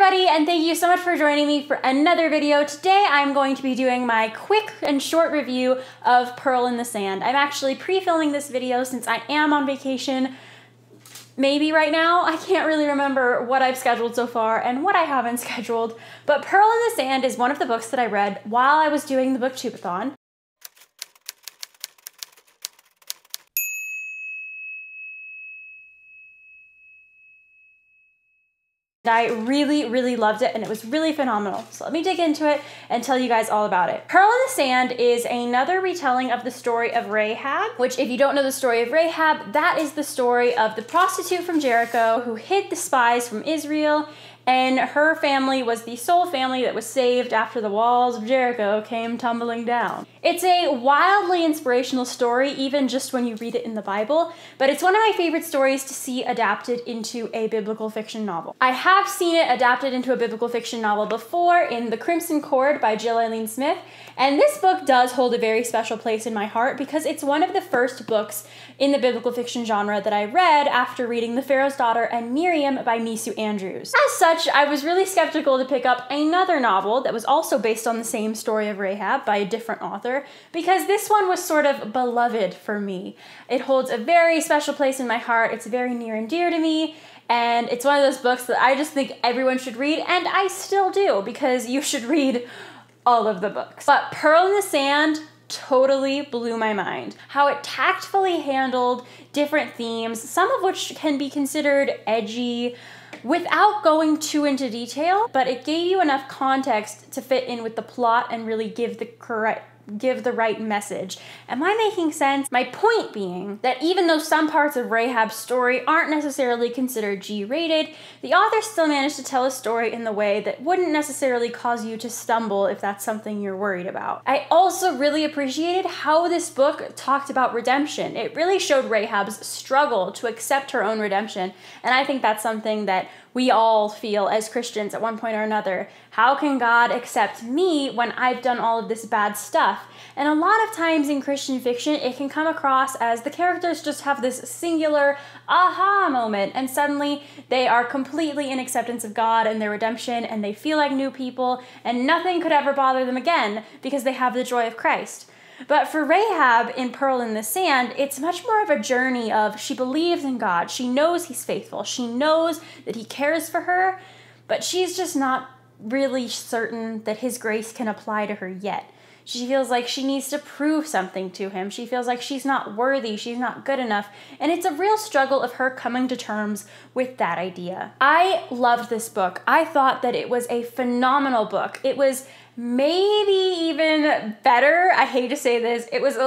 everybody, and thank you so much for joining me for another video. Today I'm going to be doing my quick and short review of Pearl in the Sand. I'm actually pre-filming this video since I am on vacation. Maybe right now. I can't really remember what I've scheduled so far and what I haven't scheduled, but Pearl in the Sand is one of the books that I read while I was doing the booktubeathon. I really loved it, and it was really phenomenal. So let me dig into it and tell you guys all about it. Pearl in the Sand is another retelling of the story of Rahab, which, if you don't know the story of Rahab, that is the story of the prostitute from Jericho who hid the spies from Israel, and her family was the sole family that was saved after the walls of Jericho came tumbling down. It's a wildly inspirational story, even just when you read it in the Bible, but it's one of my favorite stories to see adapted into a biblical fiction novel. I have seen it adapted into a biblical fiction novel before in The Crimson Cord by Jill Eileen Smith, and this book does hold a very special place in my heart because it's one of the first books in the biblical fiction genre that I read after reading The Pharaoh's Daughter and Miriam by Misu Andrews. As such, I was really skeptical to pick up another novel that was also based on the same story of Rahab by a different author, because this one was sort of beloved for me. It holds a very special place in my heart, it's very near and dear to me, and it's one of those books that I just think everyone should read, and I still do, because you should read all of the books. But Pearl in the Sand totally blew my mind. How it tactfully handled different themes, some of which can be considered edgy, without going too into detail, but it gave you enough context to fit in with the plot and really give the right message. Am I making sense? My point being that even though some parts of Rahab's story aren't necessarily considered G-rated, the author still managed to tell a story in the way that wouldn't necessarily cause you to stumble if that's something you're worried about. I also really appreciated how this book talked about redemption. It really showed Rahab's struggle to accept her own redemption, and I think that's something that we all feel as Christians at one point or another. How can God accept me when I've done all of this bad stuff? And a lot of times in Christian fiction, it can come across as the characters just have this singular aha moment, and suddenly they are completely in acceptance of God and their redemption, and they feel like new people, and nothing could ever bother them again because they have the joy of Christ. But for Rahab in Pearl in the Sand, it's much more of a journey of she believes in God, she knows he's faithful, she knows that he cares for her, but she's just not really certain that his grace can apply to her yet. She feels like she needs to prove something to him. She feels like she's not worthy, she's not good enough, and it's a real struggle of her coming to terms with that idea. I loved this book. I thought that it was a phenomenal book. It was maybe even better. I hate to say this. It was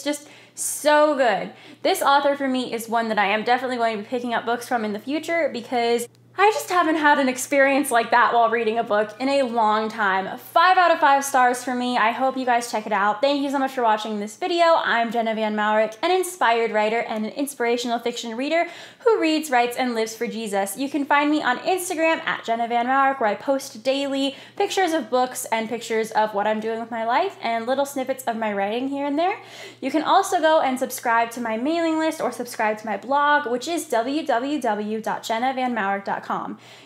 just so good. This author for me is one that I am definitely going to be picking up books from in the future because I just haven't had an experience like that while reading a book in a long time. 5 out of 5 stars for me. I hope you guys check it out. Thank you so much for watching this video. I'm Jenna Van Mourik, an inspired writer and an inspirational fiction reader who reads, writes, and lives for Jesus. You can find me on Instagram at Jenna Van Mourik, where I post daily pictures of books and pictures of what I'm doing with my life and little snippets of my writing here and there. You can also go and subscribe to my mailing list or subscribe to my blog, which is www.jennavanmourik.com.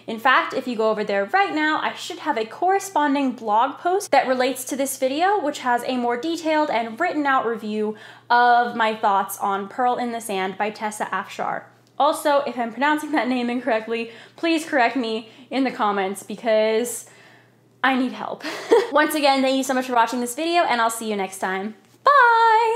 In fact, if you go over there right now, I should have a corresponding blog post that relates to this video, which has a more detailed and written out review of my thoughts on Pearl in the Sand by Tessa Afshar. Also, if I'm pronouncing that name incorrectly, please correct me in the comments because I need help. Once again, thank you so much for watching this video, and I'll see you next time. Bye!